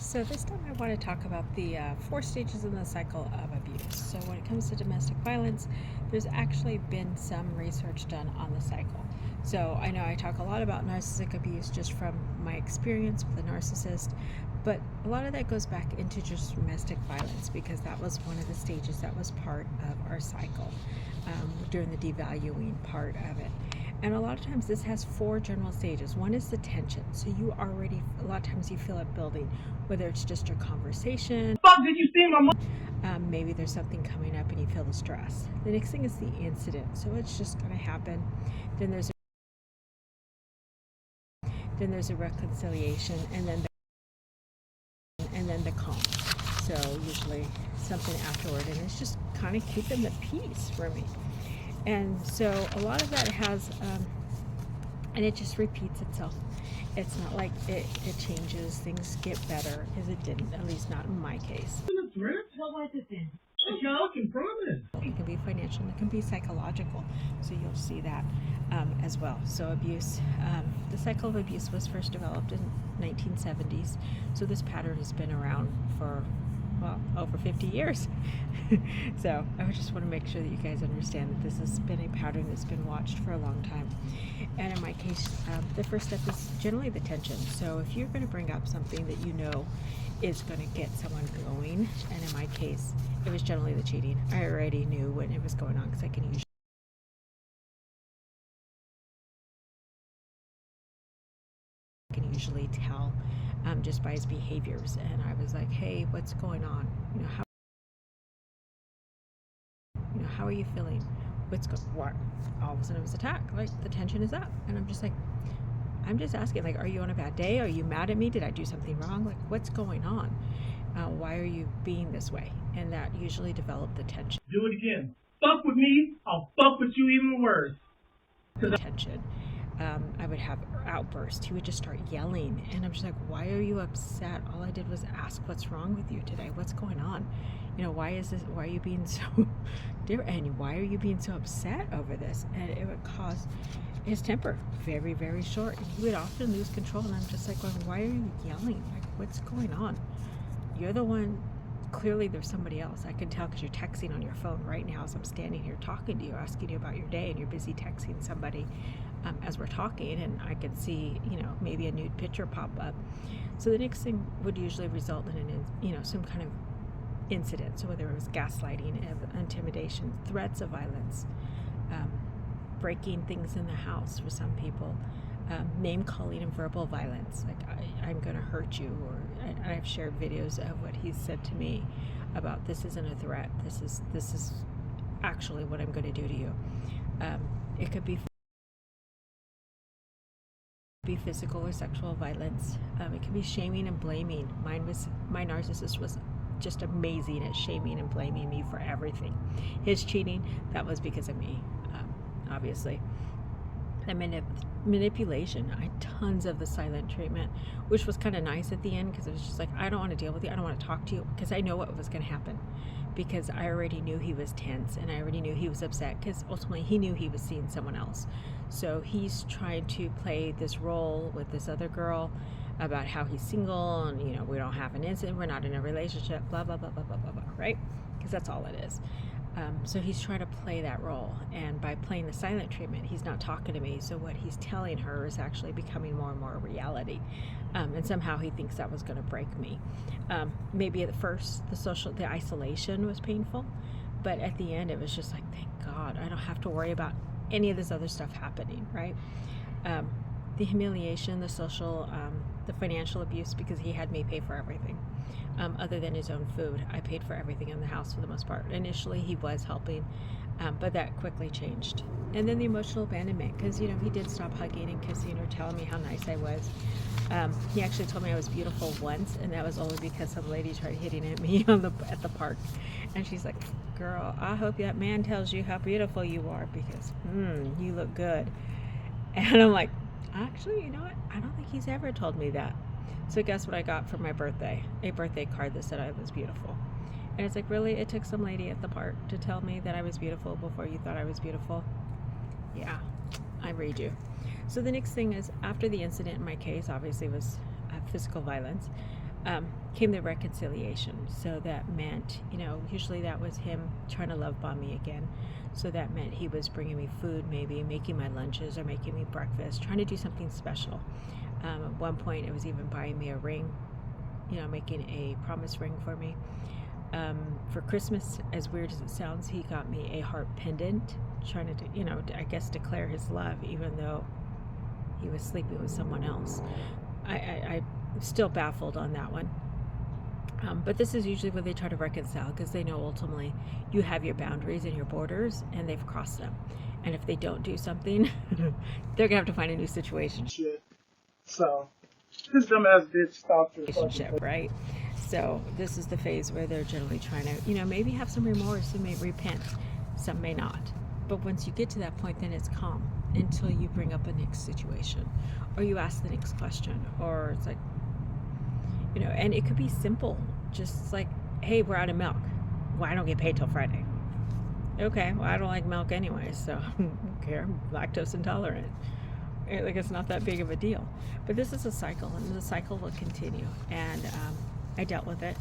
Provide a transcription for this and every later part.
So this time I want to talk about the 4 stages in the cycle of abuse. So when it comes to domestic violence, there's actually been some research done on the cycle. So I know I talk a lot about narcissistic abuse just from my experience with a narcissist, but a lot of that goes back into just domestic violence because that was one of the stages that was part of our cycle during the devaluing part of it. And a lot of times this has 4 general stages. One is the tension. So you already, a lot of times you feel it building, whether it's just your conversation. Fuck, did you see my mom? Maybe there's something coming up and you feel the stress. The next thing is the incident. So it's just going to happen. Then there's a reconciliation, and then the calm. So usually something afterward, and it's just kind of keeping the peace for me. And so a lot of that has, and it just repeats itself. It's not like it changes, things get better, as it didn't, at least not in my case. What was it then? It can be financial, and it can be psychological. So you'll see that as well. So abuse, the cycle of abuse was first developed in 1970s. So this pattern has been around for, well, over 50 years. So I just want to make sure that you guys understand that this has been a pattern that's been watched for a long time. And in my case, the first step is generally the tension. So if you're going to bring up something that you know is going to get someone going, and in my case, it was generally the cheating. I already knew when it was going on because I can usually tell just by his behaviors. And I was like, hey, what's going on? How are you feeling? What? All of a sudden it was attack. Like, the tension is up. And I'm just asking, like, are you on a bad day? Are you mad at me? Did I do something wrong? Like, what's going on? Why are you being this way? And that usually developed the tension. Do it again. Fuck with me, I'll fuck with you even worse. Tension. I would have outbursts. He would just start yelling, and I'm just like, why are you upset? All I did was ask, what's wrong with you today? What's going on? Why are you being so different? And why are you being so upset over this? And it would cause his temper very, very short. And he would often lose control, and I'm just like, well, why are you yelling? Like, what's going on? You're the one. Clearly there's somebody else. I can tell because you're texting on your phone right now as I'm standing here talking to you, asking you about your day, and you're busy texting somebody as we're talking, and I can see, maybe a nude picture pop up. So the next thing would usually result in some kind of incident. So whether it was gaslighting, intimidation, threats of violence, breaking things in the house for some people, name calling and verbal violence, like I'm going to hurt you, or I've shared videos of what he's said to me about, this isn't a threat, this is actually what I'm going to do to you. It could be physical or sexual violence. It can be shaming and blaming. My narcissist was just amazing at shaming and blaming me for everything. His cheating, that was because of me, obviously. And manipulation. I had tons of the silent treatment, which was kind of nice at the end, because it was just like, I don't want to deal with you, I don't want to talk to you, because I know what was going to happen, because I already knew he was tense, and I already knew he was upset, because ultimately he knew he was seeing someone else. So he's trying to play this role with this other girl about how he's single, and we don't have an incident, we're not in a relationship, blah blah blah blah blah blah blah, right? Because that's all it is. So he's trying to play that role, and by playing the silent treatment, he's not talking to me, so what he's telling her is actually becoming more and more a reality, and somehow he thinks that was going to break me. Maybe at first the isolation was painful, but at the end it was just like, thank God I don't have to worry about any of this other stuff happening, right? The humiliation, the social, the financial abuse, because he had me pay for everything. Other than his own food, I paid for everything in the house for the most part. Initially, he was helping, but that quickly changed. And then the emotional abandonment, because he did stop hugging and kissing or telling me how nice I was. He actually told me I was beautiful once, and that was only because some lady tried hitting at me at the park, and she's like, "Girl, I hope that man tells you how beautiful you are, because you look good." And I'm like, actually, you know what? I don't think he's ever told me that. So guess what I got for my birthday? A birthday card that said I was beautiful. And it's like, really? It took some lady at the park to tell me that I was beautiful before you thought I was beautiful? Yeah, I read you. So the next thing is, after the incident in my case, obviously, was physical violence. came the reconciliation. So that meant, usually that was him trying to love bomb me again. So that meant he was bringing me food, maybe making my lunches or making me breakfast, trying to do something special. At one point, it was even buying me a ring, making a promise ring for me. For Christmas, as weird as it sounds, he got me a heart pendant, trying to, I guess, declare his love, even though he was sleeping with someone else. I'm still baffled on that one. But this is usually when they try to reconcile, because they know ultimately you have your boundaries and your borders, and they've crossed them. And if they don't do something, they're going to have to find a new situation. Shit. So, this dumbass bitch stopped her Relationship, right? So this is the phase where they're generally trying to, maybe have some remorse and may repent. Some may not. But once you get to that point, then it's calm until you bring up a next situation, or you ask the next question, or it's like, and it could be simple, just like, hey, we're out of milk. Well, I don't get paid till Friday. Okay, well, I don't like milk anyway, so I don't care. I'm lactose intolerant. Like, it's not that big of a deal. But this is a cycle, and the cycle will continue. And I dealt with it.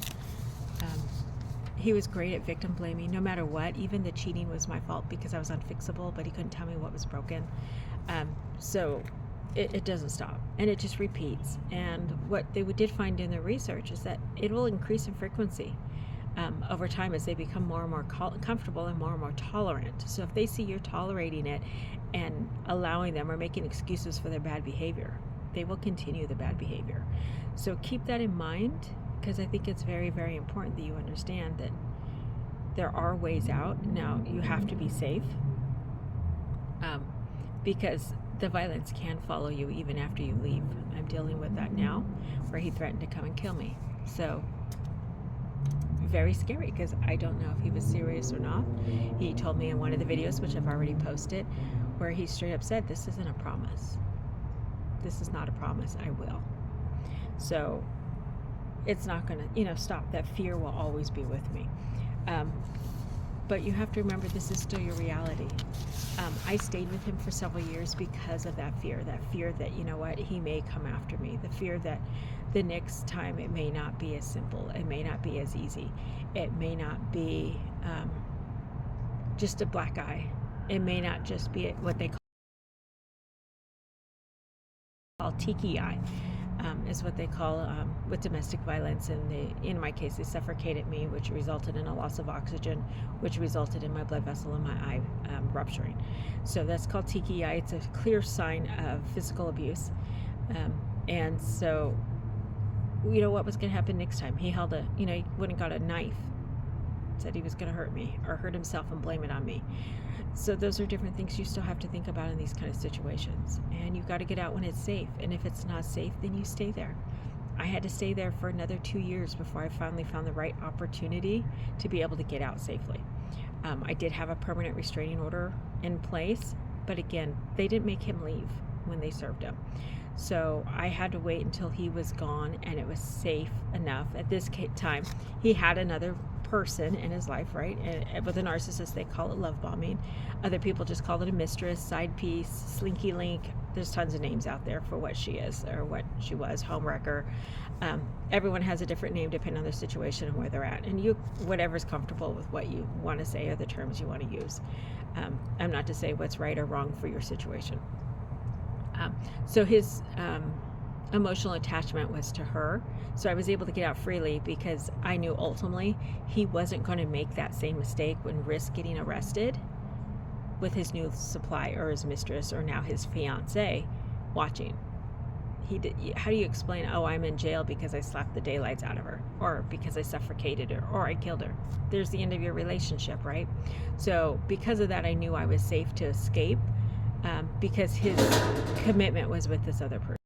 He was great at victim blaming, no matter what. Even the cheating was my fault because I was unfixable, but he couldn't tell me what was broken. So it doesn't stop, and it just repeats. And what they did find in their research is that it will increase in frequency over time as they become more and more comfortable and more tolerant. So if they see you're tolerating it and allowing them or making excuses for their bad behavior, they will continue the bad behavior. So keep that in mind, because I think it's very, very important that you understand that there are ways out. Now, you have to be safe, because the violence can follow you even after you leave. I'm dealing with that now, where he threatened to come and kill me. So very scary, because I don't know if he was serious or not. He told me in one of the videos, which I've already posted, where he straight up said, this isn't a promise. This is not a promise. I will. So it's not going to, stop. That fear will always be with me. But you have to remember, this is still your reality. I stayed with him for several years because of that fear that, he may come after me, the fear that the next time it may not be as simple, it may not be as easy, it may not be just a black eye, it may not just be what they call tiki eye. Is what they call with domestic violence, and in my case, they suffocated me, which resulted in a loss of oxygen, which resulted in my blood vessel in my eye rupturing. So that's called tiki eye. It's a clear sign of physical abuse. And so, what was going to happen next time? He held he went and got a knife, said he was going to hurt me or hurt himself and blame it on me. So those are different things you still have to think about in these kind of situations. And you've got to get out when it's safe. And if it's not safe, then you stay there. I had to stay there for another 2 years before I finally found the right opportunity to be able to get out safely. I did have a permanent restraining order in place, but again, they didn't make him leave when they served him. So I had to wait until he was gone and it was safe enough. At this time, he had another person in his life, right? And with a narcissist, they call it love bombing. Other people just call it a mistress, side piece, slinky link. There's tons of names out there for what she is or what she was, homewrecker. Everyone has a different name depending on their situation and where they're at. And whatever's comfortable with what you want to say or the terms you want to use. I'm not to say what's right or wrong for your situation. So his emotional attachment was to her. So I was able to get out freely because I knew ultimately he wasn't going to make that same mistake and risk getting arrested with his new supply or his mistress or now his fiance watching. How do you explain, I'm in jail because I slapped the daylights out of her, or because I suffocated her, or I killed her? There's the end of your relationship, right? So because of that, I knew I was safe to escape because his commitment was with this other person.